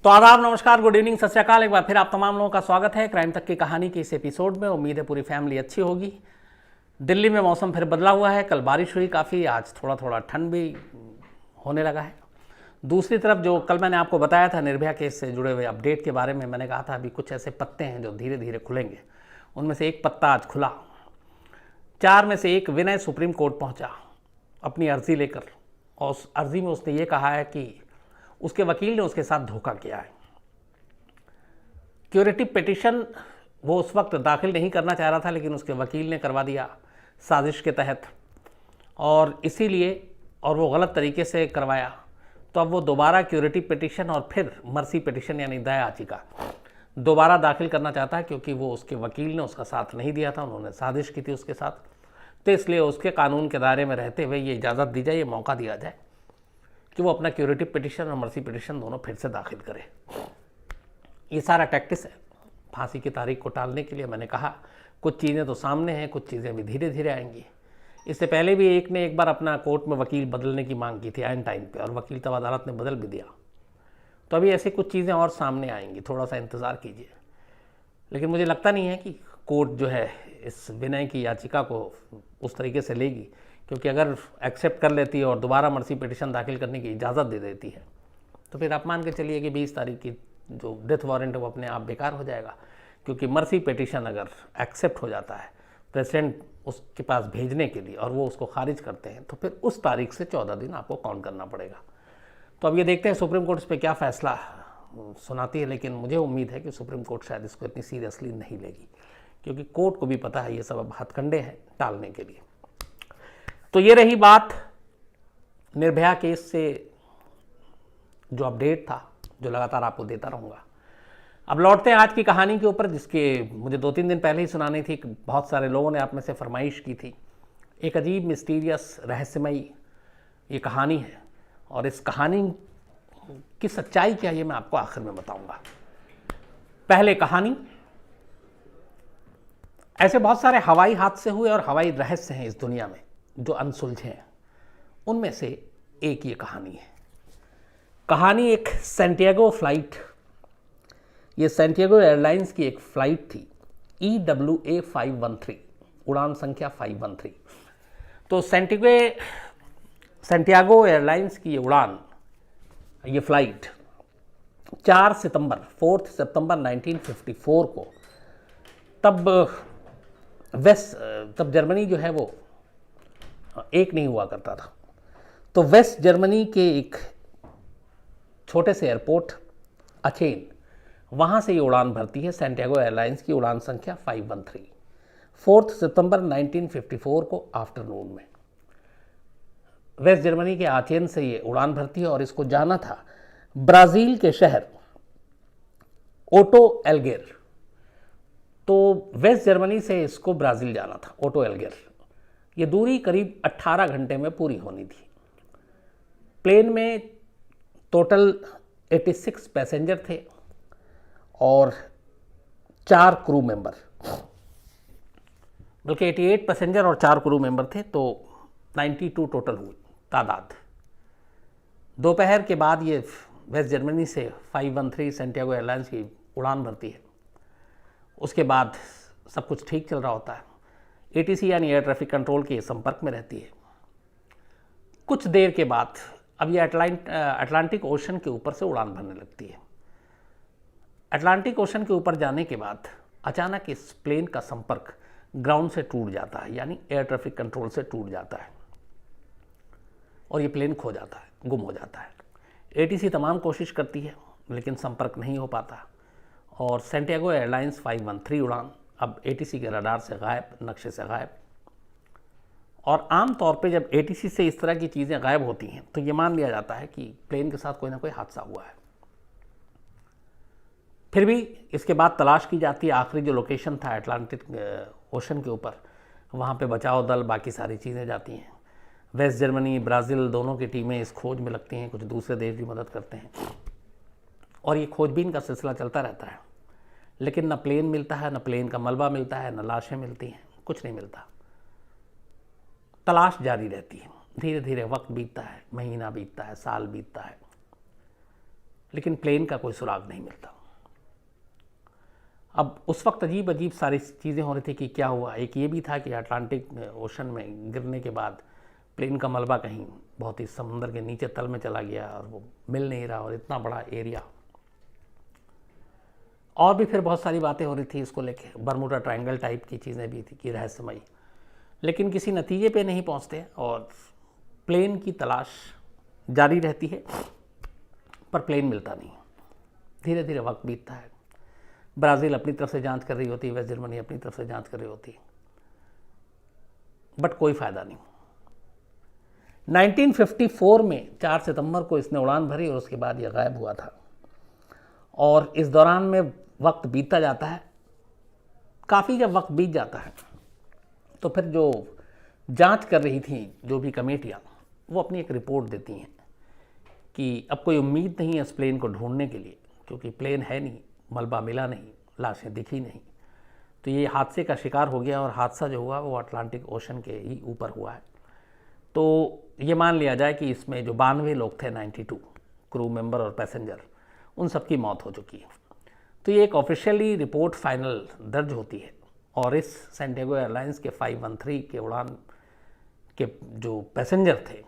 तो आदाब, नमस्कार, गुड इवनिंग, सत श्री अकाल। एक बार फिर आप तमाम लोगों का स्वागत है क्राइम तक की कहानी के इस एपिसोड में। उम्मीद है पूरी फैमिली अच्छी होगी। दिल्ली में मौसम फिर बदला हुआ है। कल बारिश हुई काफ़ी, आज थोड़ा थोड़ा ठंड भी होने लगा है। दूसरी तरफ जो कल मैंने आपको बताया था निर्भया केस से जुड़े हुए अपडेट के बारे में, मैंने कहा था अभी कुछ ऐसे पत्ते हैं जो धीरे धीरे खुलेंगे। उनमें से एक पत्ता आज खुला। 4 में से एक विनय सुप्रीम कोर्ट पहुंचा अपनी अर्जी लेकर, और उस अर्जी में उसने ये कहा है कि उसके वकील ने उसके साथ धोखा किया है। क्यूरेटिव पिटीशन वो उस वक्त दाखिल नहीं करना चाह रहा था, लेकिन उसके वकील ने करवा दिया साजिश के तहत, और इसीलिए और वो गलत तरीके से करवाया। तो अब वो दोबारा क्यूरेटिव पिटीशन और फिर मर्सी पिटीशन यानी दया याचिका दोबारा दाखिल करना चाहता है, क्योंकि वो उसके वकील ने उसका साथ नहीं दिया था, उन्होंने साजिश की थी उसके साथ। तो इसलिए उसके कानून के दायरे में रहते हुए ये इजाज़त दी जाए, ये मौका दिया जाए कि वो अपना क्यूरेटिव पिटीशन और मर्सी पिटीशन दोनों फिर से दाखिल करे। ये सारा टैक्टिस है फांसी की तारीख को टालने के लिए। मैंने कहा कुछ चीज़ें तो सामने हैं, कुछ चीज़ें अभी धीरे धीरे आएंगी। इससे पहले भी एक ने एक बार अपना कोर्ट में वकील बदलने की मांग की थी आइन टाइम पे, और वकील तब अदालत ने बदल भी दिया। तो अभी ऐसे कुछ चीज़ें और सामने आएंगी, थोड़ा सा इंतज़ार कीजिए। लेकिन मुझे लगता नहीं है कि कोर्ट जो है इस विनय की याचिका को उस तरीके से लेगी, क्योंकि अगर एक्सेप्ट कर लेती है और दोबारा मर्सी पिटीशन दाखिल करने की इजाज़त दे देती है, तो फिर आप मान के चलिए कि 20 तारीख की जो डेथ वारंट है वो अपने आप बेकार हो जाएगा। क्योंकि मर्सी पिटीशन अगर एक्सेप्ट हो जाता है प्रेसिडेंट उसके पास भेजने के लिए, और वो उसको खारिज करते हैं, तो फिर उस तारीख से 14 दिन आपको काउंट करना पड़ेगा। तो अब ये देखते हैं सुप्रीम कोर्ट इस पर क्या फ़ैसला सुनाती है। लेकिन मुझे उम्मीद है कि सुप्रीम कोर्ट शायद इसको इतनी सीरियसली नहीं लेगी, क्योंकि कोर्ट को भी पता है ये सब अब हथकंडे हैं टालने के लिए। तो ये रही बात निर्भया केस से जो अपडेट था, जो लगातार आपको देता रहूँगा। अब लौटते हैं आज की कहानी के ऊपर, जिसके मुझे 2-3 दिन पहले ही सुनानी थी। बहुत सारे लोगों ने आप में से फरमाइश की थी। एक अजीब मिस्टीरियस रहस्यमयी ये कहानी है, और इस कहानी की सच्चाई क्या है ये मैं आपको आखिर में बताऊंगा। पहले कहानी, ऐसे बहुत सारे हवाई हादसे हुए और हवाई रहस्य हैं इस दुनिया में जो अनसुलझे हैं। उनमें से एक ये कहानी है। कहानी एक सैंटियागो फ्लाइट, ये सैंटियागो एयरलाइंस की एक फ़्लाइट थी, EWA 513, उड़ान संख्या 513। तो सैंटियागो एयरलाइंस की ये उड़ान, ये फ़्लाइट 4 सितंबर 1954 को, तब जर्मनी जो है वो एक नहीं हुआ करता था। तो वेस्ट जर्मनी के एक छोटे से एयरपोर्ट अचेन, वहाँ से ये उड़ान भरती है सैंटियागो एयरलाइंस की उड़ान संख्या 513, 4 सितंबर 1954 को आफ्टरनून में वेस्ट जर्मनी के आचेन से ये उड़ान भरती है। और इसको जाना था ब्राज़ील के शहर ओटो एलगेर। तो वेस्ट जर्मनी से इसको ब्राज़ील जाना था, ओटो एलगेर। ये दूरी करीब 18 घंटे में पूरी होनी थी। प्लेन में टोटल 86 पैसेंजर थे और 4 क्रू मेंबर, बल्कि 88 पैसेंजर और 4 क्रू मेंबर थे, तो 92 टोटल हुई तादाद। दोपहर के बाद ये वेस्ट जर्मनी से 513 सैंटियागो एयरलाइंस की उड़ान भरती है। उसके बाद सब कुछ ठीक चल रहा होता है। ATC यानी एयर ट्रैफिक कंट्रोल के संपर्क में रहती है। कुछ देर के बाद अब ये अटलांटिक ओशन के ऊपर से उड़ान भरने लगती है। अटलांटिक ओशन के ऊपर जाने के बाद अचानक इस प्लेन का संपर्क ग्राउंड से टूट जाता है, यानी एयर ट्रैफिक कंट्रोल से टूट जाता है, और ये प्लेन खो जाता है, गुम हो जाता है। ATC तमाम कोशिश करती है, लेकिन संपर्क नहीं हो पाता, और सैंटियागो एयरलाइंस 513 उड़ान अब ATC के रडार से गायब, नक्शे से गायब। और आम तौर पे जब ATC से इस तरह की चीज़ें गायब होती हैं, तो ये मान लिया जाता है कि प्लेन के साथ कोई ना कोई हादसा हुआ है। फिर भी इसके बाद तलाश की जाती है। आखिरी जो लोकेशन था अटलांटिक ओशन के ऊपर, वहाँ पे बचाव दल, बाकी सारी चीज़ें जाती हैं। वेस्ट जर्मनी, ब्राज़ील दोनों की टीमें इस खोज में लगती हैं, कुछ दूसरे देश भी मदद करते हैं, और ये खोजबीन का सिलसिला चलता रहता है। लेकिन न प्लेन मिलता है, न प्लेन का मलबा मिलता है, न लाशें मिलती हैं, कुछ नहीं मिलता। तलाश जारी रहती है। धीरे धीरे वक्त बीतता है, महीना बीतता है, साल बीतता है, लेकिन प्लेन का कोई सुराग नहीं मिलता। अब उस वक्त अजीब अजीब सारी चीज़ें हो रही थी कि क्या हुआ। एक ये भी था कि अटलांटिक ओशन में गिरने के बाद प्लेन का मलबा कहीं बहुत ही समुद्र के नीचे तल में चला गया और वो मिल नहीं रहा, और इतना बड़ा एरिया। और भी फिर बहुत सारी बातें हो रही थी इसको लेके, बरमूडा ट्रायंगल टाइप की चीज़ें भी थी कि रहस्यमयी, लेकिन किसी नतीजे पे नहीं पहुंचते और प्लेन की तलाश जारी रहती है, पर प्लेन मिलता नहीं। धीरे धीरे वक्त बीतता है, ब्राज़ील अपनी तरफ से जांच कर रही होती है, वेस्ट जर्मनी अपनी तरफ से जांच कर रही होती है, बट कोई फ़ायदा नहीं। 1954 में 4 सितंबर को इसने उड़ान भरी और उसके बाद यह गायब हुआ था। और इस दौरान में वक्त बीतता जाता है, काफ़ी जब वक्त बीत जाता है तो फिर जो जांच कर रही थी जो भी कमेटियाँ, वो अपनी एक रिपोर्ट देती हैं कि अब कोई उम्मीद नहीं है इस प्लेन को ढूंढने के लिए, क्योंकि प्लेन है नहीं, मलबा मिला नहीं, लाशें दिखी नहीं, तो ये हादसे का शिकार हो गया। और हादसा जो हुआ वो अटलांटिक ओशन के ही ऊपर हुआ है। तो ये मान लिया जाए कि इसमें जो 92 लोग थे, 92 क्रू मेंबर और पैसेंजर, उन सबकी मौत हो चुकी है। तो ये एक ऑफिशियली रिपोर्ट फाइनल दर्ज होती है, और इस सैंटियागो एयरलाइंस के 513 के उड़ान के जो पैसेंजर थे,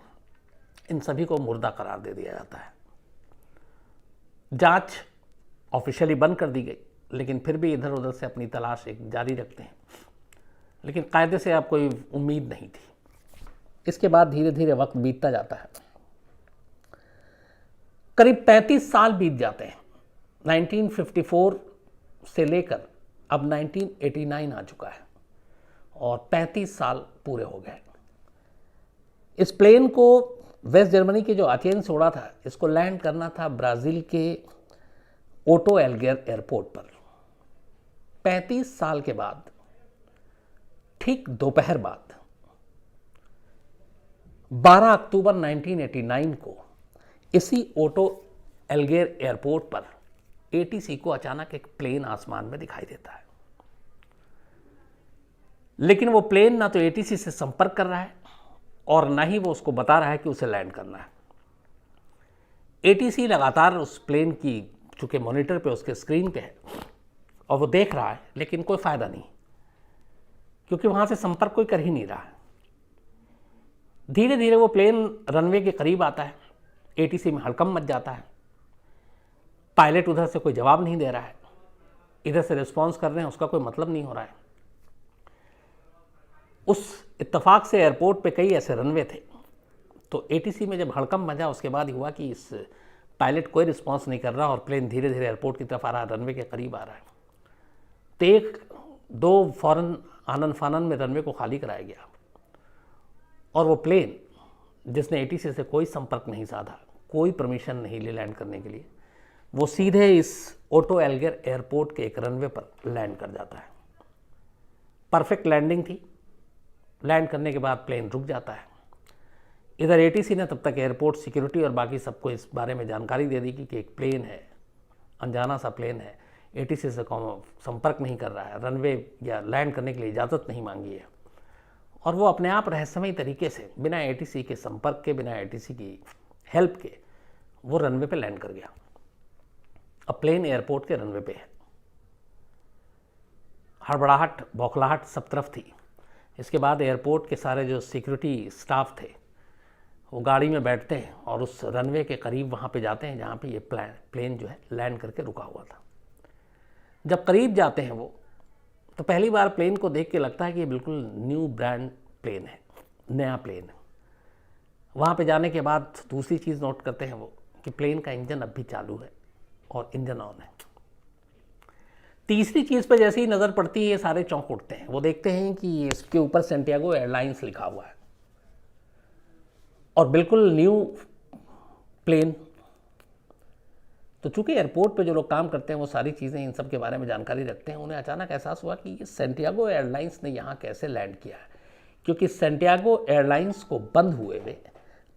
इन सभी को मुर्दा करार दे दिया जाता है। जांच ऑफिशियली बंद कर दी गई, लेकिन फिर भी इधर उधर से अपनी तलाश एक जारी रखते हैं, लेकिन कायदे से अब कोई उम्मीद नहीं थी। इसके बाद धीरे धीरे वक्त बीतता जाता है, करीब 35 साल बीत जाते हैं। 1954 से लेकर अब 1989 आ चुका है और 35 साल पूरे हो गए। इस प्लेन को वेस्ट जर्मनी के जो अथेन से उड़ा था, इसको लैंड करना था ब्राज़ील के ओटो एल्गेर एयरपोर्ट पर। 35 साल के बाद, ठीक दोपहर बाद 12 अक्टूबर 1989 को इसी ओटो एल्गेर एयरपोर्ट पर एटीसी को अचानक एक प्लेन आसमान में दिखाई देता है। लेकिन वो प्लेन ना तो एटीसी से संपर्क कर रहा है और ना ही वो उसको बता रहा है कि उसे लैंड करना है। एटीसी लगातार उस प्लेन की, चूंकि मॉनिटर पे उसके स्क्रीन पे है और वो देख रहा है, लेकिन कोई फ़ायदा नहीं, क्योंकि वहाँ से संपर्क कोई कर ही नहीं रहा है। धीरे धीरे वो प्लेन रनवे के करीब आता है, एटीसी में हड़कंप मच जाता है। पायलट उधर से कोई जवाब नहीं दे रहा है, इधर से रिस्पॉन्स कर रहे हैं, उसका कोई मतलब नहीं हो रहा है। उस इत्तेफाक से एयरपोर्ट पे कई ऐसे रनवे थे, तो एटीसी में जब हड़कंप मचा, उसके बाद हुआ कि इस पायलट कोई रिस्पॉन्स नहीं कर रहा और प्लेन धीरे धीरे एयरपोर्ट की तरफ आ रहा है, रनवे के करीब आ रहा है। तो एक दो फौरन आनन फानन में रनवे को खाली कराया गया और वो प्लेन, जिसने एटीसी से कोई संपर्क नहीं साधा, कोई परमिशन नहीं ली लैंड करने के लिए, वो सीधे इस ओटो एल्गेर एयरपोर्ट के एक रनवे पर लैंड कर जाता है। परफेक्ट लैंडिंग थी। लैंड करने के बाद प्लेन रुक जाता है। इधर एटीसी ने तब तक एयरपोर्ट सिक्योरिटी और बाकी सबको इस बारे में जानकारी दे दी कि एक प्लेन है, अनजाना सा प्लेन है, एटीसी से संपर्क नहीं कर रहा है, रनवे या लैंड करने के लिए इजाज़त नहीं मांगी है। और वो अपने आप रहस्यमयी तरीके से, बिना एटीसी के संपर्क के, बिना एटीसी की हेल्प के, वो रनवे पे लैंड कर गया। अब प्लेन एयरपोर्ट के रनवे पे है। हड़बड़ाहट, बौखलाहट सब तरफ थी। इसके बाद एयरपोर्ट के सारे जो सिक्योरिटी स्टाफ थे, वो गाड़ी में बैठते हैं और उस रनवे के करीब वहाँ पे जाते हैं जहाँ पे ये प्लेन जो है लैंड करके रुका हुआ था। जब करीब जाते हैं वो, तो पहली बार प्लेन को देख के लगता है कि ये बिल्कुल न्यू ब्रांड प्लेन है, नया प्लेन है। वहाँ पे जाने के बाद दूसरी चीज़ नोट करते हैं वो कि प्लेन का इंजन अब भी चालू है और इंजन ऑन है। तीसरी चीज़ पे जैसे ही नज़र पड़ती है, ये सारे चौंक उठते हैं। वो देखते हैं कि इसके ऊपर सैंटियागो एयरलाइंस लिखा हुआ है और बिल्कुल न्यू प्लेन। तो चूंकि एयरपोर्ट पे जो लोग काम करते हैं वो सारी चीज़ें, इन सब के बारे में जानकारी रखते हैं, उन्हें अचानक एहसास हुआ कि ये सैंटियागो एयरलाइंस ने यहाँ कैसे लैंड किया है, क्योंकि सैंटियागो एयरलाइंस को बंद हुए हुए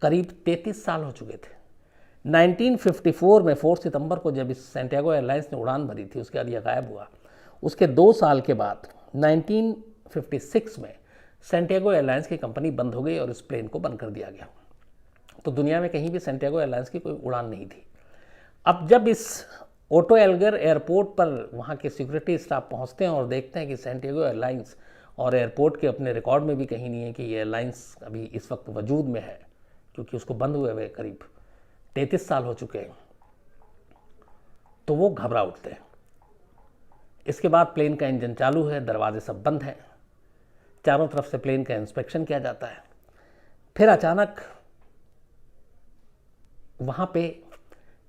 करीब 33 साल हो चुके थे। 1954 में 4 सितंबर को जब इस सैंटियागो एयरलाइंस ने उड़ान भरी थी, उसके बाद यह गायब हुआ। उसके 2 साल के बाद 1956 में सैंटियागो एयरलाइंस की कंपनी बंद हो गई और इस प्लेन को बंद कर दिया गया। तो दुनिया में कहीं भी सैंटियागो एयरलाइंस की कोई उड़ान नहीं थी। अब जब इस ओटो एल्गर एयरपोर्ट पर वहाँ के सिक्योरिटी स्टाफ पहुँचते हैं और देखते हैं कि सैंटियागो एयरलाइंस, और एयरपोर्ट के अपने रिकॉर्ड में भी कहीं नहीं है कि ये एयरलाइंस अभी इस वक्त वजूद में है, क्योंकि उसको बंद हुए हुए करीब 33 साल हो चुके हैं, तो वो घबरा उठते हैं। इसके बाद प्लेन का इंजन चालू है, दरवाजे सब बंद हैं, चारों तरफ से प्लेन का इंस्पेक्शन किया जाता है। फिर अचानक वहाँ पे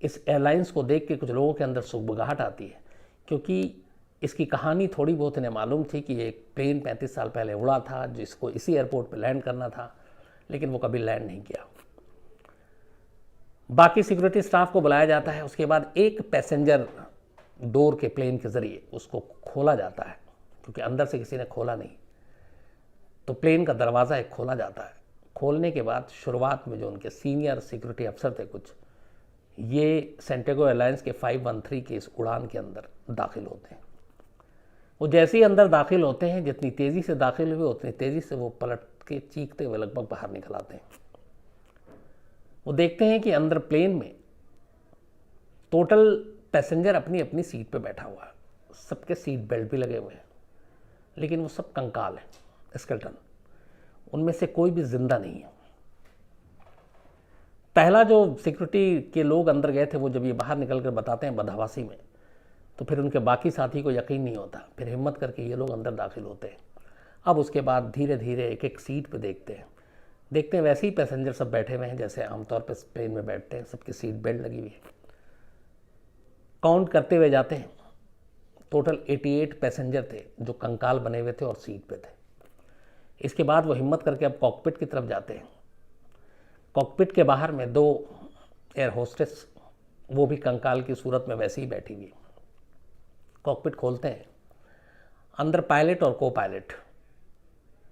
इस एयरलाइंस को देख के कुछ लोगों के अंदर सुगबुगाहट आती है, क्योंकि इसकी कहानी थोड़ी बहुत इन्हें मालूम थी कि एक प्लेन 35 साल पहले उड़ा था जिसको इसी एयरपोर्ट पे लैंड करना था, लेकिन वो कभी लैंड नहीं किया। बाकी सिक्योरिटी स्टाफ को बुलाया जाता है। उसके बाद एक पैसेंजर डोर के प्लेन के ज़रिए उसको खोला जाता है, क्योंकि अंदर से किसी ने खोला नहीं, तो प्लेन का दरवाज़ा एक खोला जाता है। खोलने के बाद शुरुआत में जो उनके सीनियर सिक्योरिटी अफसर थे कुछ, ये सैंटियागो एयरलाइंस के 513 की इस उड़ान के अंदर दाखिल होते हैं। वो जैसे ही अंदर दाखिल होते हैं, जितनी तेज़ी से दाखिल हुए उतनी तेज़ी से वो पलट के चीखते हुए लगभग बाहर निकल आते हैं। वो देखते हैं कि अंदर प्लेन में टोटल पैसेंजर अपनी अपनी सीट पे बैठा हुआ है, सबके सीट बेल्ट भी लगे हुए हैं, लेकिन वो सब कंकाल हैं, स्केलेटन। उनमें से कोई भी जिंदा नहीं है। पहला जो सिक्योरिटी के लोग अंदर गए थे, वो जब ये बाहर निकल कर बताते हैं बदहवासी में, तो फिर उनके बाकी साथी को यकीन नहीं होता। फिर हिम्मत करके ये लोग अंदर दाखिल होते हैं। अब उसके बाद धीरे धीरे एक एक सीट पे देखते हैं वैसे ही पैसेंजर सब बैठे हुए हैं जैसे आमतौर पर प्लेन में बैठते हैं, सबकी सीट बेल्ट लगी हुई है। काउंट करते हुए जाते हैं, टोटल 88 पैसेंजर थे जो कंकाल बने हुए थे और सीट पे थे। इसके बाद वो हिम्मत करके अब कॉकपिट की तरफ जाते हैं। कॉकपिट के बाहर में 2 एयर होस्टेस, वो भी कंकाल की सूरत में वैसे ही बैठी हुई। कॉकपिट खोलते हैं, अंदर पायलट और को पायलट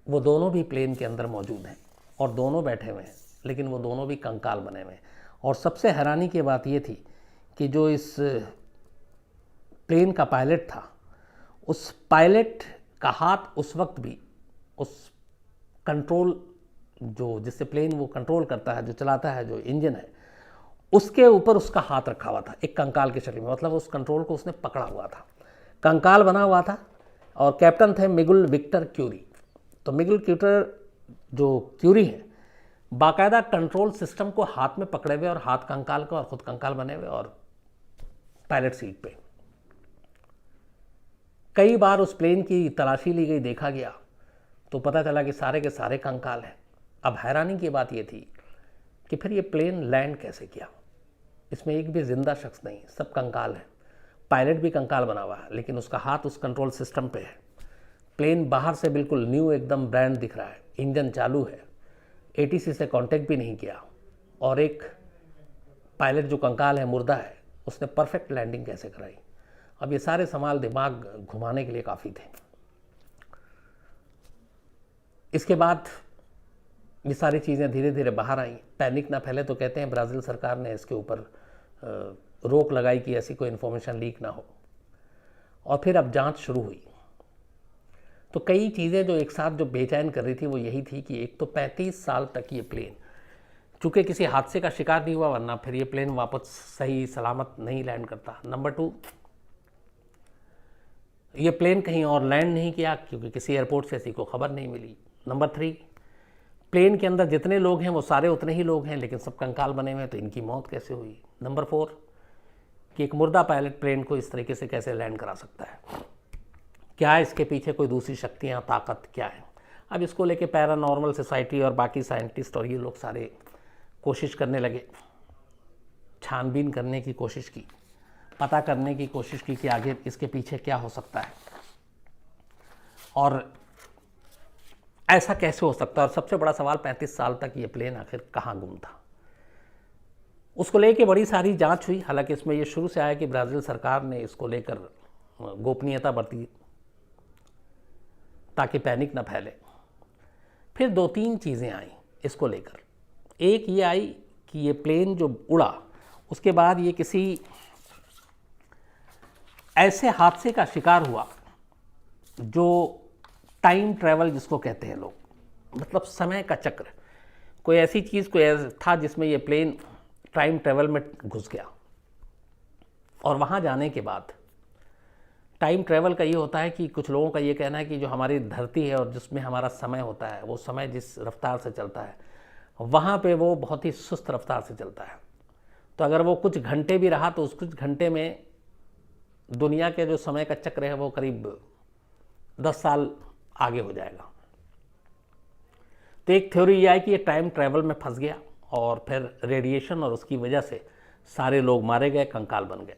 वो दोनों भी प्लेन के अंदर मौजूद हैं और दोनों बैठे हुए हैं, लेकिन वो दोनों भी कंकाल बने हुए हैं। और सबसे हैरानी की बात ये थी कि जो इस प्लेन का पायलट था, उस पायलट का हाथ उस वक्त भी उस कंट्रोल जो जिससे प्लेन वो कंट्रोल करता है, जो चलाता है, जो इंजन है, उसके ऊपर उसका हाथ रखा हुआ था एक कंकाल के शक्ल में। मतलब उस कंट्रोल को उसने पकड़ा हुआ था, कंकाल बना हुआ था। और कैप्टन थे मिगुल विक्टर क्यूरी। तो मिगुल क्यूटर जो क्यूरी है, बाकायदा कंट्रोल सिस्टम को हाथ में पकड़े हुए और हाथ कंकाल का और खुद कंकाल बने हुए और पायलट सीट पे। कई बार उस प्लेन की तलाशी ली गई, देखा गया, तो पता चला कि सारे के सारे कंकाल हैं। अब हैरानी की बात यह थी कि फिर ये प्लेन लैंड कैसे किया। इसमें एक भी जिंदा शख्स नहीं, सब कंकाल है। पायलट भी कंकाल बना हुआ है, लेकिन उसका हाथ उस कंट्रोल सिस्टम पे है। प्लेन बाहर से बिल्कुल न्यू एकदम ब्रांड दिख रहा है, इंजन चालू है, एटीसी से कांटेक्ट भी नहीं किया। और एक पायलट जो कंकाल है, मुर्दा है, उसने परफेक्ट लैंडिंग कैसे कराई। अब ये सारे सवाल दिमाग घुमाने के लिए काफ़ी थे। इसके बाद ये सारी चीज़ें धीरे धीरे बाहर आई। पैनिक ना फैले, तो कहते हैं ब्राज़ील सरकार ने इसके ऊपर रोक लगाई कि ऐसी कोई इन्फॉर्मेशन लीक ना हो। और फिर अब जांच शुरू हुई। तो कई चीज़ें जो एक साथ जो बेचैन कर रही थी वो यही थी कि एक तो 35 साल तक ये प्लेन चूँकि किसी हादसे का शिकार नहीं हुआ, वरना फिर ये प्लेन वापस सही सलामत नहीं लैंड करता। नंबर 2, ये प्लेन कहीं और लैंड नहीं किया क्योंकि किसी एयरपोर्ट से ऐसी कोई खबर नहीं मिली। नंबर 3, प्लेन के अंदर जितने लोग हैं वो सारे उतने ही लोग हैं, लेकिन सब कंकाल बने हुए हैं, तो इनकी मौत कैसे हुई। नंबर 4, कि एक मुर्दा पायलट प्लेन को इस तरीके से कैसे लैंड करा सकता है। क्या इसके पीछे कोई दूसरी शक्तियाँ, ताकत क्या है। अब इसको लेके पैरानॉर्मल सोसाइटी और बाकी साइंटिस्ट और ये लोग सारे कोशिश करने लगे, छानबीन करने की कोशिश की, पता करने की कोशिश की कि आगे इसके पीछे क्या हो सकता है और ऐसा कैसे हो सकता है। और सबसे बड़ा सवाल, 35 साल तक ये प्लेन आखिर कहाँ गुम था। उसको लेके बड़ी सारी जांच हुई। हालांकि इसमें ये शुरू से आया कि ब्राज़ील सरकार ने इसको लेकर गोपनीयता बरती ताकि पैनिक ना फैले। फिर 2-3 चीज़ें आई इसको लेकर। एक ये आई कि ये प्लेन जो उड़ा, उसके बाद ये किसी ऐसे हादसे का शिकार हुआ जो टाइम ट्रैवल जिसको कहते हैं लोग, मतलब समय का चक्र, कोई ऐसी चीज़ कोई था जिसमें ये प्लेन टाइम ट्रैवल में घुस गया। और वहाँ जाने के बाद टाइम ट्रैवल का ये होता है कि कुछ लोगों का ये कहना है कि जो हमारी धरती है और जिसमें हमारा समय होता है, वो समय जिस रफ्तार से चलता है वहाँ पे वो बहुत ही सुस्त रफ्तार से चलता है। तो अगर वो कुछ घंटे भी रहा तो उस कुछ घंटे में दुनिया के जो समय का चक्र है वो करीब 10 साल आगे हो जाएगा। तो एक थ्योरी ये आई कि ये टाइम ट्रैवल में फंस गया और फिर रेडिएशन और उसकी वजह से सारे लोग मारे गए, कंकाल बन गए।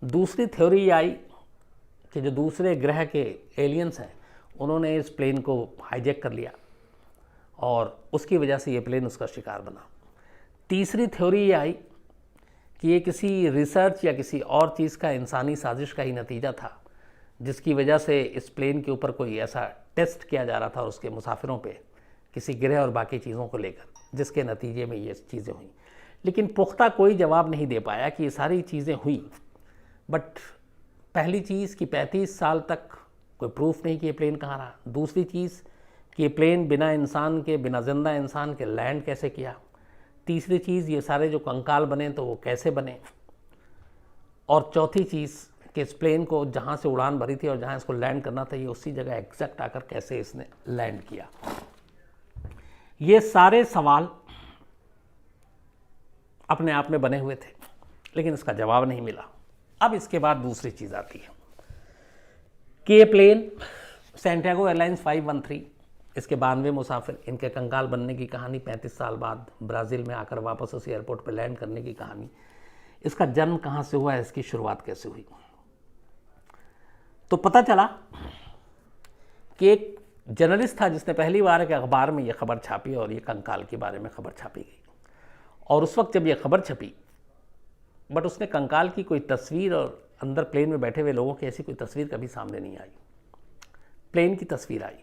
दूसरी थ्योरी ये आई कि जो दूसरे ग्रह के एलियंस हैं उन्होंने इस प्लेन को हाईजैक कर लिया और उसकी वजह से ये प्लेन उसका शिकार बना। तीसरी थ्योरी ये आई कि ये किसी रिसर्च या किसी और चीज़ का, इंसानी साजिश का ही नतीजा था, जिसकी वजह से इस प्लेन के ऊपर कोई ऐसा टेस्ट किया जा रहा था और उसके मुसाफिरों पे किसी ग्रह और बाकी चीज़ों को लेकर, जिसके नतीजे में ये चीज़ें हुई। लेकिन पुख्ता कोई जवाब नहीं दे पाया कि ये सारी चीज़ें हुई। बट पहली चीज़ कि 35 साल तक कोई प्रूफ नहीं कि ये प्लेन कहाँ रहा। दूसरी चीज़ कि ये प्लेन बिना इंसान के, बिना जिंदा इंसान के लैंड कैसे किया। तीसरी चीज़ ये सारे जो कंकाल बने तो वो कैसे बने। और चौथी चीज़ कि इस प्लेन को जहाँ से उड़ान भरी थी और जहाँ इसको लैंड करना था ये उसी जगह एग्जैक्ट आकर कैसे इसने लैंड किया। ये सारे सवाल अपने आप में बने हुए थे लेकिन इसका जवाब नहीं मिला। अब इसके बाद दूसरी चीज़ आती है कि ये प्लेन सैंटियागो एयरलाइंस 513, इसके 92 मुसाफिर, इनके कंकाल बनने की कहानी, 35 साल बाद ब्राज़ील में आकर वापस उस एयरपोर्ट पर लैंड करने की कहानी, इसका जन्म कहाँ से हुआ, इसकी शुरुआत कैसे हुई। तो पता चला कि एक जर्नलिस्ट था जिसने पहली बार के अखबार में ये खबर छापी और ये कंकाल के बारे में खबर छापी गई। और उस वक्त जब ये खबर छपी, बट उसने कंकाल की कोई तस्वीर और अंदर प्लेन में बैठे हुए लोगों की ऐसी कोई तस्वीर कभी सामने नहीं आई। प्लेन की तस्वीर आई।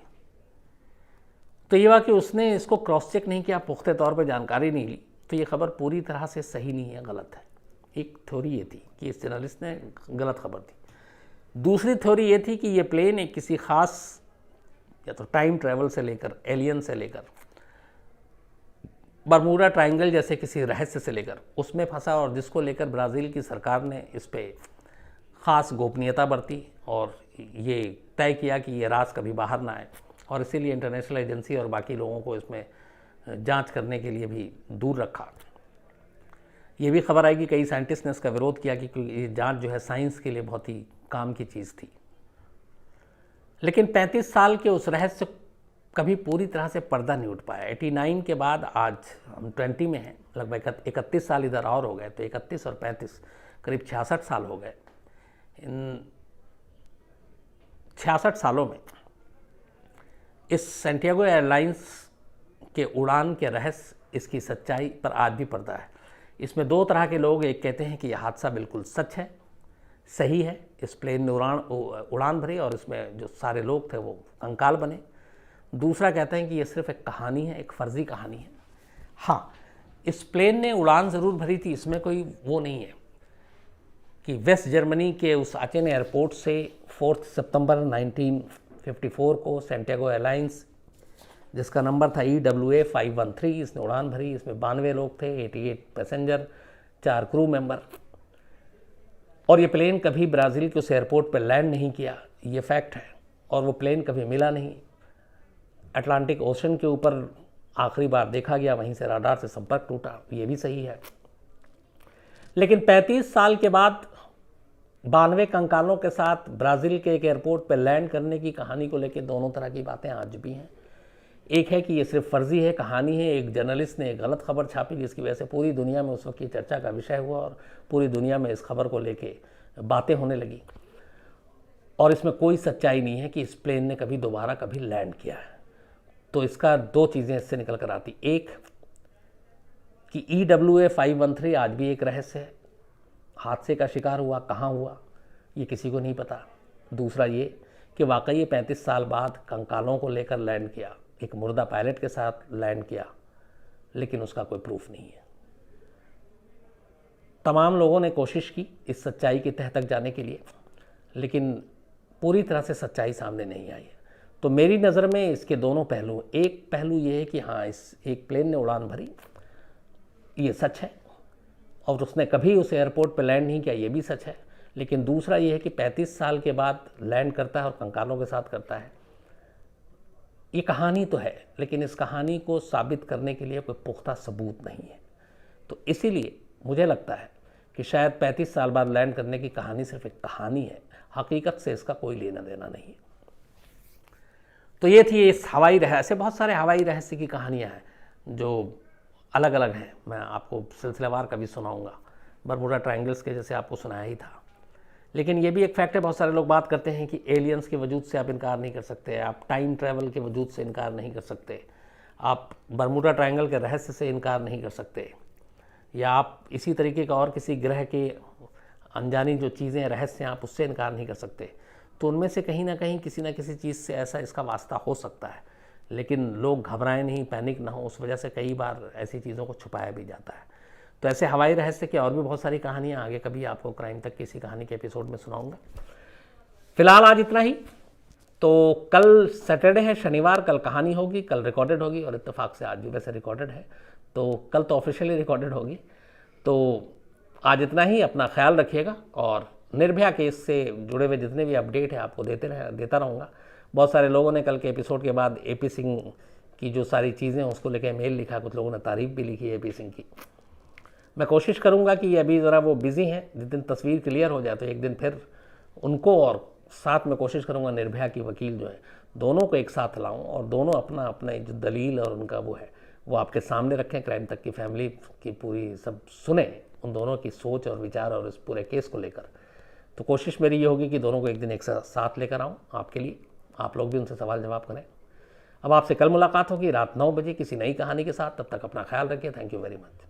तो ये हुआ कि उसने इसको क्रॉस चेक नहीं किया, पुख्ते तौर पर जानकारी नहीं ली, तो ये खबर पूरी तरह से सही नहीं है, गलत है। एक थ्योरी ये थी कि इस जर्नलिस्ट ने गलत खबर दी। दूसरी थ्योरी ये थी कि ये प्लेन एक किसी खास, या तो टाइम ट्रैवल से लेकर, एलियन से लेकर, बरमूडा ट्रायंगल जैसे किसी रहस्य से लेकर उसमें फंसा और जिसको लेकर ब्राज़ील की सरकार ने इस पर ख़ास गोपनीयता बरती और ये तय किया कि ये राज कभी बाहर ना आए, और इसीलिए इंटरनेशनल एजेंसी और बाकी लोगों को इसमें जांच करने के लिए भी दूर रखा। ये भी खबर आई कि कई साइंटिस्ट ने इसका विरोध किया कि ये जांच जो है साइंस के लिए बहुत ही काम की चीज़ थी। लेकिन 35 साल के उस रहस्य कभी पूरी तरह से पर्दा नहीं उठ पाया। 89 के बाद आज हम 20 में हैं, लगभग 31 साल इधर और हो गए, तो 31 और 35 करीब 66 साल हो गए। इन 66 सालों में इस सैंटियागो एयरलाइंस के उड़ान के रहस्य, इसकी सच्चाई पर आज भी पर्दा है। इसमें दो तरह के लोग, एक कहते हैं कि यह हादसा बिल्कुल सच है, सही है, इस प्लेन ने उड़ान भरी और इसमें जो सारे लोग थे वो कंकाल बने। दूसरा कहते हैं कि ये सिर्फ एक कहानी है, एक फर्जी कहानी है। हाँ, इस प्लेन ने उड़ान ज़रूर भरी थी, इसमें कोई वो नहीं है कि वेस्ट जर्मनी के उस आचेन एयरपोर्ट से 4 सितंबर 1954 को सैंटियागो एयरलाइंस, जिसका नंबर था EWA 513, इसने उड़ान भरी। इसमें 92 लोग थे, 88 पैसेंजर, 4 क्रू मेंबर। और ये प्लेन कभी ब्राज़ील के उस एयरपोर्ट पर लैंड नहीं किया, ये फैक्ट है। और वो प्लेन कभी मिला नहीं। अटलांटिक ओशन के ऊपर आखिरी बार देखा गया, वहीं से राडार से संपर्क टूटा, ये भी सही है। लेकिन 35 साल के बाद 92 कंकालों के साथ ब्राज़ील के एक एयरपोर्ट पर लैंड करने की कहानी को लेकर दोनों तरह की बातें आज भी हैं। एक है कि ये सिर्फ फर्जी है, कहानी है, एक जर्नलिस्ट ने एक गलत खबर छापी जिसकी वजह से पूरी दुनिया में उस वक्त की चर्चा का विषय हुआ और पूरी दुनिया में इस खबर को लेके बातें होने लगी। और इसमें कोई सच्चाई नहीं है कि इस प्लेन ने कभी दोबारा कभी लैंड किया है। तो इसका दो चीज़ें इससे निकल कर आती, एक कि EWA 513 आज भी एक रहस्य है, हादसे का शिकार हुआ, कहाँ हुआ ये किसी को नहीं पता। दूसरा ये कि वाकई ये 35 साल बाद कंकालों को लेकर लैंड किया, एक मुर्दा पायलट के साथ लैंड किया, लेकिन उसका कोई प्रूफ नहीं है। तमाम लोगों ने कोशिश की इस सच्चाई की तह तक जाने के लिए, लेकिन पूरी तरह से सच्चाई सामने नहीं आई है। तो मेरी नज़र में इसके दोनों पहलू, एक पहलू ये है कि हाँ, इस एक प्लेन ने उड़ान भरी, ये सच है, और उसने कभी उस एयरपोर्ट पर लैंड नहीं किया, ये भी सच है। लेकिन दूसरा ये है कि 35 साल के बाद लैंड करता है और कंकालों के साथ करता है। ये कहानी तो है, लेकिन इस कहानी को साबित करने के लिए कोई पुख्ता सबूत नहीं है। तो इसीलिए मुझे लगता है कि शायद 35 साल बाद लैंड करने की कहानी सिर्फ एक कहानी है, हकीकत से इसका कोई लेना देना नहीं है। तो ये थी इस हवाई रहस्य। बहुत सारे हवाई रहस्य की कहानियाँ हैं जो अलग अलग हैं, मैं आपको सिलसिलेवार कभी सुनाऊंगा। बरमूडा ट्रायंगल्स के जैसे आपको सुनाया ही था। लेकिन ये भी एक फैक्ट है, बहुत सारे लोग बात करते हैं कि एलियंस के वजूद से आप इनकार नहीं कर सकते, आप टाइम ट्रैवल के वजूद से इनकार नहीं कर सकते, आप बरमूडा ट्रायंगल के रहस्य से इनकार नहीं कर सकते, या आप इसी तरीके का और किसी ग्रह के अनजानी जो चीज़ें रहस्य हैं आप उससे इनकार नहीं कर सकते। तो उनमें से कहीं ना कहीं किसी ना किसी चीज़ से ऐसा इसका वास्ता हो सकता है। लेकिन लोग घबराएं नहीं, पैनिक ना हो, उस वजह से कई बार ऐसी चीज़ों को छुपाया भी जाता है। तो ऐसे हवाई रहस्य की और भी बहुत सारी कहानियाँ आगे कभी आपको क्राइम तक किसी कहानी के एपिसोड में सुनाऊंगा। फिलहाल आज इतना ही। तो कल सैटरडे है, शनिवार, कल कहानी होगी, कल रिकॉर्डेड होगी, और इत्तेफाक से आज भी वैसे रिकॉर्डेड है, तो कल तो ऑफिशियली रिकॉर्डेड होगी। तो आज इतना ही। अपना ख्याल रखिएगा, और निर्भया केस से जुड़े हुए जितने भी अपडेट है आपको देता रहूँगा। बहुत सारे लोगों ने कल के एपिसोड के बाद AP सिंह की जो सारी चीज़ें हैं उसको लेकर मेल लिखा, कुछ लोगों ने तारीफ़ भी लिखी है AP सिंह की। मैं कोशिश करूंगा कि अभी ज़रा वो बिज़ी हैं, जिस दिन तस्वीर क्लियर हो जाए तो एक दिन फिर उनको, और साथ में कोशिश करूंगा निर्भया की वकील जो है, दोनों को एक साथ लाऊं और दोनों अपना अपना जो दलील और उनका वो है वो आपके सामने रखें। क्राइम तक की फैमिली की पूरी सब सुने, उन दोनों की सोच और विचार और इस पूरे केस को लेकर। तो कोशिश मेरी ये होगी कि दोनों को एक दिन एक साथ लेकर आऊँ आपके लिए, आप लोग भी उनसे सवाल जवाब करें। अब आपसे कल मुलाकात होगी रात 9 बजे किसी नई कहानी के साथ। तब तक अपना ख्याल रखिए। Thank you very much.